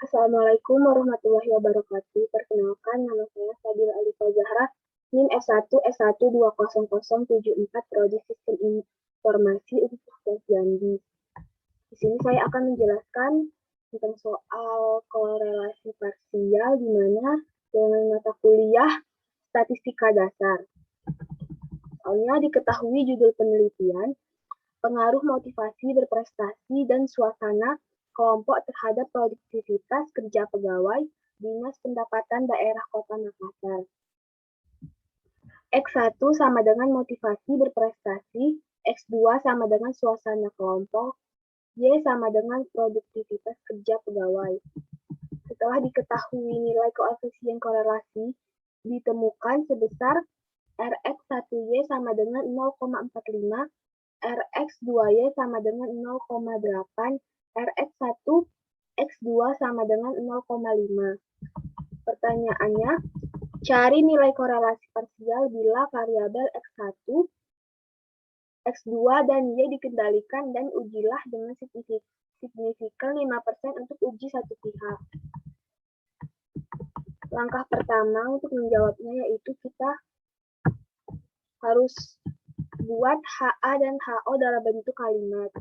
Assalamualaikum warahmatullahi wabarakatuh. Perkenalkan, nama saya Fadil Alifa Zahra, NIM S1 S1 20074 Prodi Sistem Informasi Universitas Jambi. Di sini saya akan menjelaskan tentang soal korelasi parsial di mana dengan mata kuliah statistika dasar. Soalnya diketahui judul penelitian, pengaruh motivasi berprestasi dan suasana kelompok terhadap produktivitas kerja pegawai Dinas Pendapatan Daerah Kota Makassar. X1 sama dengan motivasi berprestasi, X2 sama dengan suasana kelompok, Y sama dengan produktivitas kerja pegawai. Setelah diketahui nilai koefisien korelasi, ditemukan sebesar Rx1Y sama dengan 0,45, Rx2Y sama dengan 0,8, Rx1 X2 sama dengan 0,5. Pertanyaannya, cari nilai korelasi parsial bila variabel X1, X2, dan Y dikendalikan dan ujilah dengan signifikan 5% untuk uji satu pihak. Langkah pertama untuk menjawabnya yaitu kita harus buat HA dan HO dalam bentuk kalimat.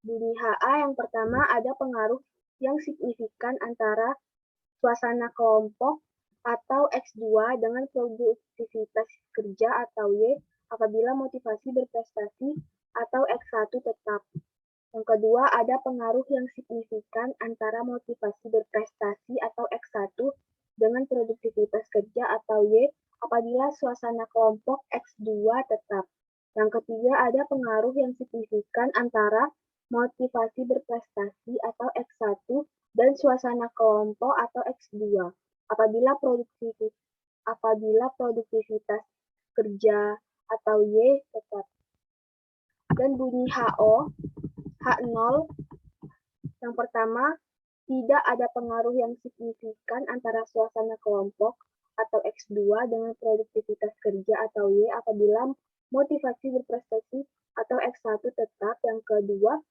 Bunyi HA yang pertama ada pengaruh yang signifikan antara suasana kelompok atau X2 dengan produktivitas kerja atau Y apabila motivasi berprestasi atau X1 tetap. Yang kedua, ada pengaruh yang signifikan antara motivasi berprestasi atau X1 dengan produktivitas kerja atau Y apabila suasana kelompok X2 tetap. Yang ketiga, ada pengaruh yang signifikan antara motivasi berprestasi atau X1 dan suasana kelompok atau X2 apabila produktivitas kerja atau Y tetap. Dan bunyi HO, H0, yang pertama, tidak ada pengaruh yang signifikan antara suasana kelompok atau X2 dengan produktivitas kerja atau Y apabila motivasi berprestasi atau X1 tetap. Yang kedua,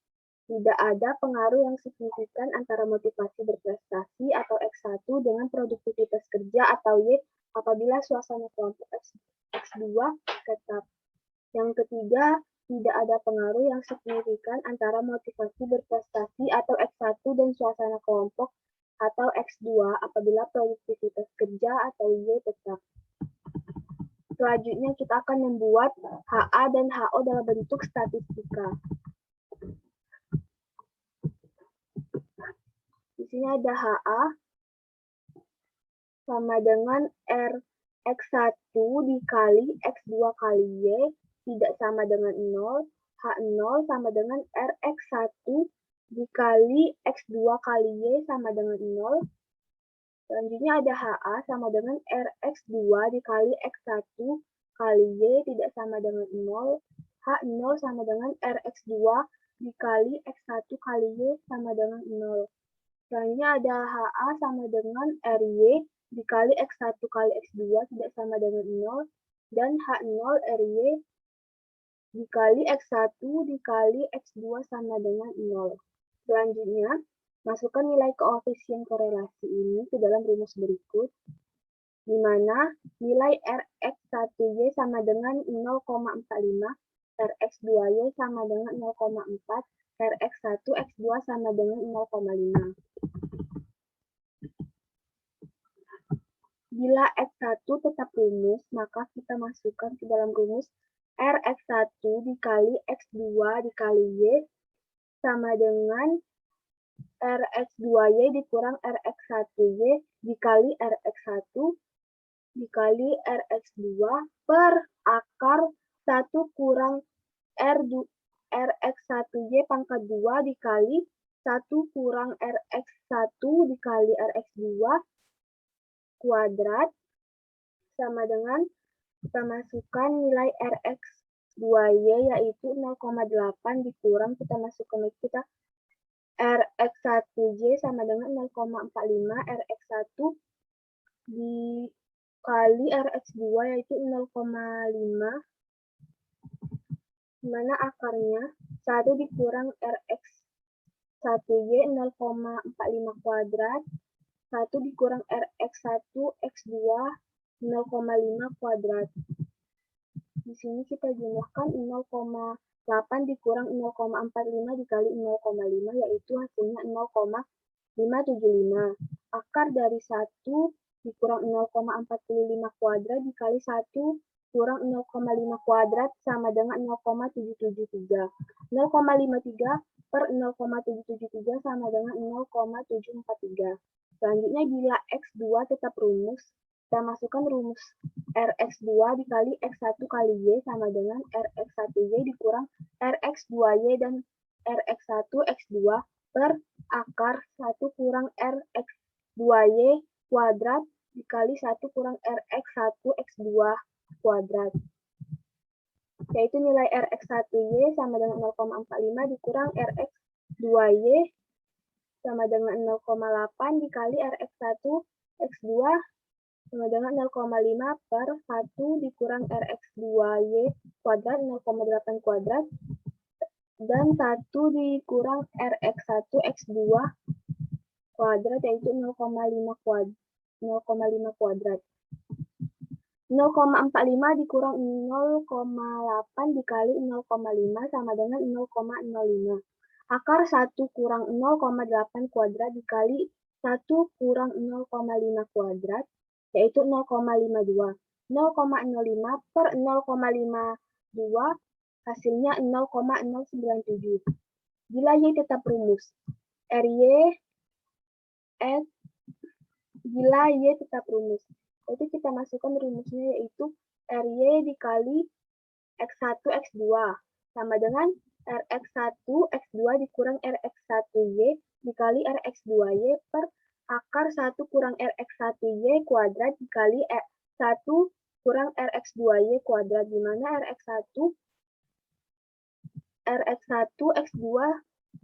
tidak ada pengaruh yang signifikan antara motivasi berprestasi atau X1 dengan produktivitas kerja atau Y apabila suasana kelompok X2 tetap. Yang ketiga, tidak ada pengaruh yang signifikan antara motivasi berprestasi atau X1 dan suasana kelompok atau X2 apabila produktivitas kerja atau Y tetap. Selanjutnya kita akan membuat HA dan HO dalam bentuk statistika. Di sini ada HA sama dengan Rx1 dikali X2 kali Y tidak sama dengan 0. H0 sama dengan Rx1 dikali X2 kali Y sama dengan 0. Selanjutnya ada HA sama dengan Rx2 dikali X1 kali Y tidak sama dengan 0. H0 sama dengan Rx2 dikali X1 kali Y sama dengan 0. Selanjutnya ada HA sama dengan RY dikali X1 kali X2 tidak sama dengan 0. Dan H0 RY dikali X1 dikali X2 sama dengan 0. Selanjutnya, masukkan nilai koefisien korelasi ini ke dalam rumus berikut, di mana nilai Rx1Y sama dengan 0,45, Rx2Y sama dengan 0,4, Rx1 X2 sama dengan 0,5. Bila X1 tetap rumus, maka kita masukkan ke dalam rumus Rx1 dikali X2 dikali Y sama dengan Rx2Y dikurang Rx1Y dikali Rx1 dikali Rx2 per akar 1 kurang Rx1Y pangkat 2 dikali 1 kurang Rx1 dikali Rx2 kuadrat sama dengan kita masukkan nilai Rx2Y yaitu 0,8 dikurang kita masukkan lagi kita Rx1Y sama dengan 0,45 Rx1 dikali Rx2 yaitu 0,5 dimana akarnya 1 dikurang Rx1Y 0,45 kuadrat 1 dikurang Rx1, X2, 0,5 kuadrat. Di sini kita jumlahkan 0,8 dikurang 0,45 dikali 0,5, yaitu hasilnya 0,575. Akar dari 1 dikurang 0,45 kuadrat dikali 1 kurang 0,5 kuadrat sama dengan 0,773. 0,53 per 0,773 sama dengan 0,743. Selanjutnya, bila X2 tetap rumus, kita masukkan rumus Rx2 dikali X1 kali Y sama dengan Rx1Y dikurang Rx2Y dan Rx1 X2 per akar 1 kurang Rx2Y kuadrat dikali 1 kurang Rx1 X2 kuadrat. Yaitu nilai Rx1Y sama dengan 0,45 dikurang Rx2Y sama dengan 0,8 dikali Rx1 X2 sama dengan 0,5 per 1 dikurang Rx2Y kuadrat 0,8 kuadrat dan 1 dikurang Rx1 X2 kuadrat yaitu 0,5 kuadrat. 0,45 dikurang 0,8 dikali 0,5 sama dengan 0,05. Akar 1 kurang 0,8 kuadrat dikali 1 kurang 0,5 kuadrat, yaitu 0,52. 0,05 per 0,52 hasilnya 0,097. Bila Y tetap rumus, bila Y tetap rumus, jadi kita masukkan rumusnya yaitu RY dikali X1 X2 sama dengan Rx1 X2 dikurang Rx1Y dikali Rx2Y per akar 1 kurang Rx1Y kuadrat dikali 1 kurang Rx2Y kuadrat, di mana Rx1 X2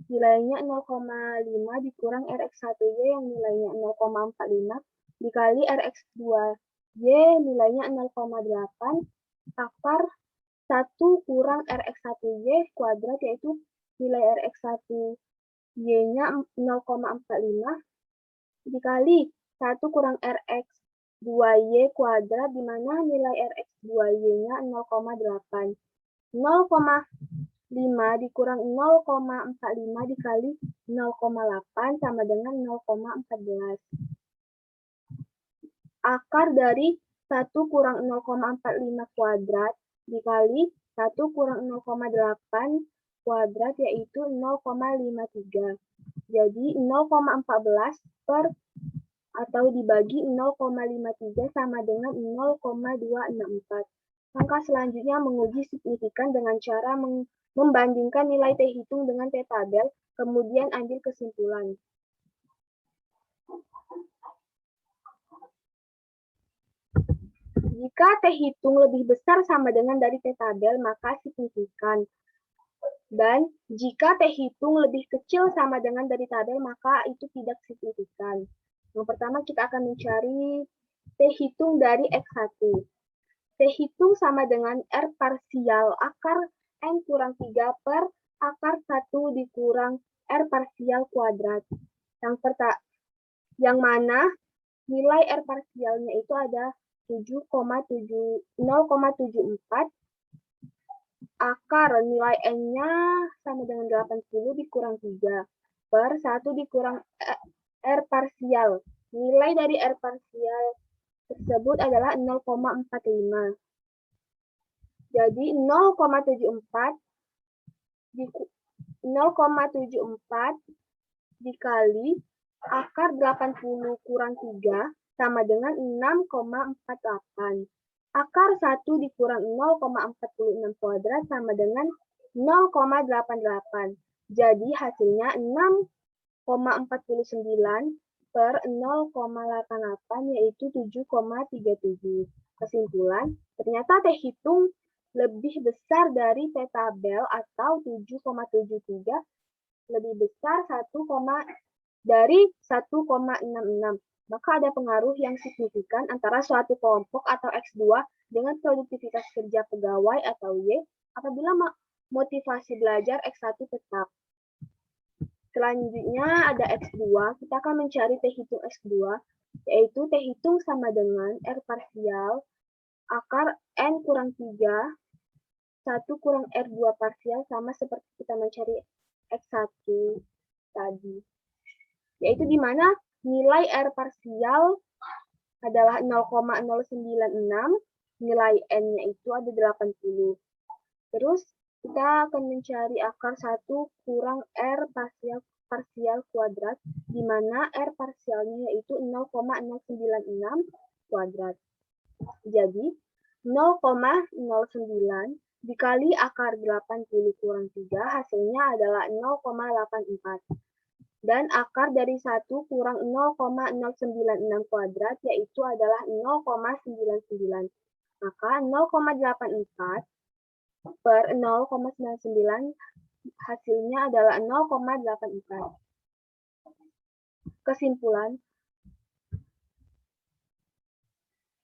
nilainya 0,5 dikurang Rx1Y yang nilainya 0,45 dikali Rx2Y nilainya 0,8 akar 1 kurang Rx1Y kuadrat yaitu nilai Rx1Y-nya 0,45 dikali 1 kurang Rx2Y kuadrat di mana nilai Rx2Y-nya 0,8. 0,5 dikurang 0,45 dikali 0,8 sama dengan 0,14. Akar dari 1 kurang 0,45 kuadrat dikali 1 kurang 0,8 kuadrat yaitu 0,53. Jadi 0,14 per atau dibagi 0,53 sama dengan 0,264. Langkah selanjutnya menguji signifikan dengan cara membandingkan nilai T hitung dengan T tabel, kemudian ambil kesimpulan. Jika T hitung lebih besar sama dengan dari T tabel, maka signifikan. Dan jika T hitung lebih kecil sama dengan dari tabel, maka itu tidak signifikan. Yang pertama kita akan mencari T hitung dari X1. T hitung sama dengan R parsial akar N kurang 3 per akar 1 dikurang R parsial kuadrat. Yang mana nilai R parsialnya itu ada 0,74 akar nilai N-nya sama dengan 80 dikurang 3 per 1 dikurang R parsial. Nilai dari R parsial tersebut adalah 0,45. Jadi 0,74 dikali akar 80 kurang 3 sama dengan 6,48. Akar 1 dikurang 0,46 kuadrat sama dengan 0,88. Jadi hasilnya 6,49 per 0,88 yaitu 7,37. Kesimpulan, ternyata T hitung lebih besar dari T tabel atau 7,73 lebih besar dari 1,66. Maka ada pengaruh yang signifikan antara suatu kelompok atau X2 dengan produktivitas kerja pegawai atau Y apabila motivasi belajar X1 tetap. Selanjutnya ada X2, kita akan mencari T hitung X2, yaitu T hitung sama dengan R parsial akar N kurang 3, 1 kurang R2 parsial sama seperti kita mencari X1 tadi. Yaitu di mana nilai R parsial adalah 0,096, nilai N-nya itu ada 80. Terus kita akan mencari akar 1 kurang R parsial kuadrat, di mana R parsialnya yaitu 0,096 kuadrat. Jadi, 0,09 dikali akar 80 kurang 3, hasilnya adalah 0,84. Dan akar dari 1 kurang 0,096 kuadrat, yaitu adalah 0,99. Maka 0,84 per 0,99 hasilnya adalah 0,84. Kesimpulan.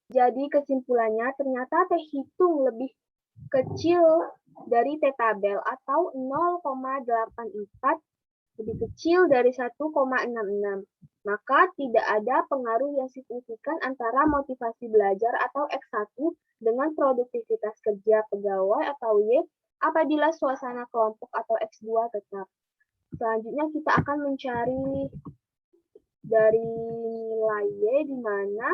Jadi kesimpulannya ternyata T hitung lebih kecil dari T tabel atau 0,84 lebih kecil dari 1,66. Maka tidak ada pengaruh yang signifikan antara motivasi belajar atau X1 dengan produktivitas kerja pegawai atau Y apabila suasana kelompok atau X2 tetap. Selanjutnya kita akan mencari dari nilai Y di mana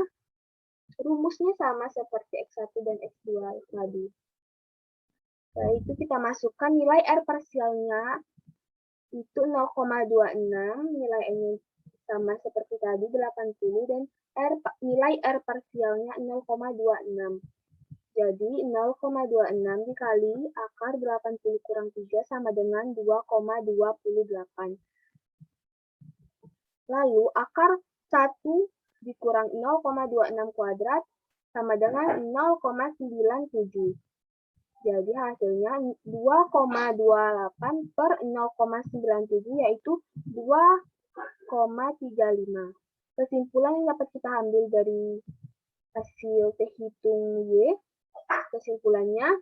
rumusnya sama seperti X1 dan X2 tadi. Yaitu kita masukkan nilai R parsialnya itu 0,26, nilai N sama seperti tadi 80 dan nilai R parsialnya 0,26. Jadi 0,26 dikali akar 80 kurang 3 sama dengan 2,28. Lalu akar 1 dikurang 0,26 kuadrat sama dengan 0,97. Jadi hasilnya 2,28 per 0,97 yaitu 2,35. Kesimpulan yang dapat kita ambil dari hasil T hitung Y, kesimpulannya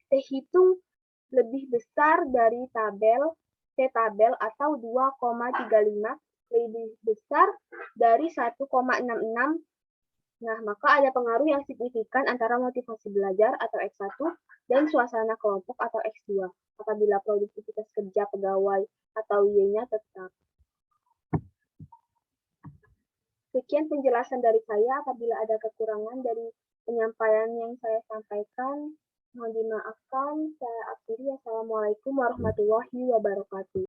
T hitung lebih besar dari T tabel atau 2,35 lebih besar dari 1,66. Nah, maka ada pengaruh yang signifikan antara motivasi belajar atau X1 dan suasana kelompok atau X2 apabila produktivitas kerja pegawai atau Y-nya tetap. Sekian penjelasan dari saya. Apabila ada kekurangan dari penyampaian yang saya sampaikan, mohon dimaafkan. Saya akhiri. Assalamualaikum warahmatullahi wabarakatuh.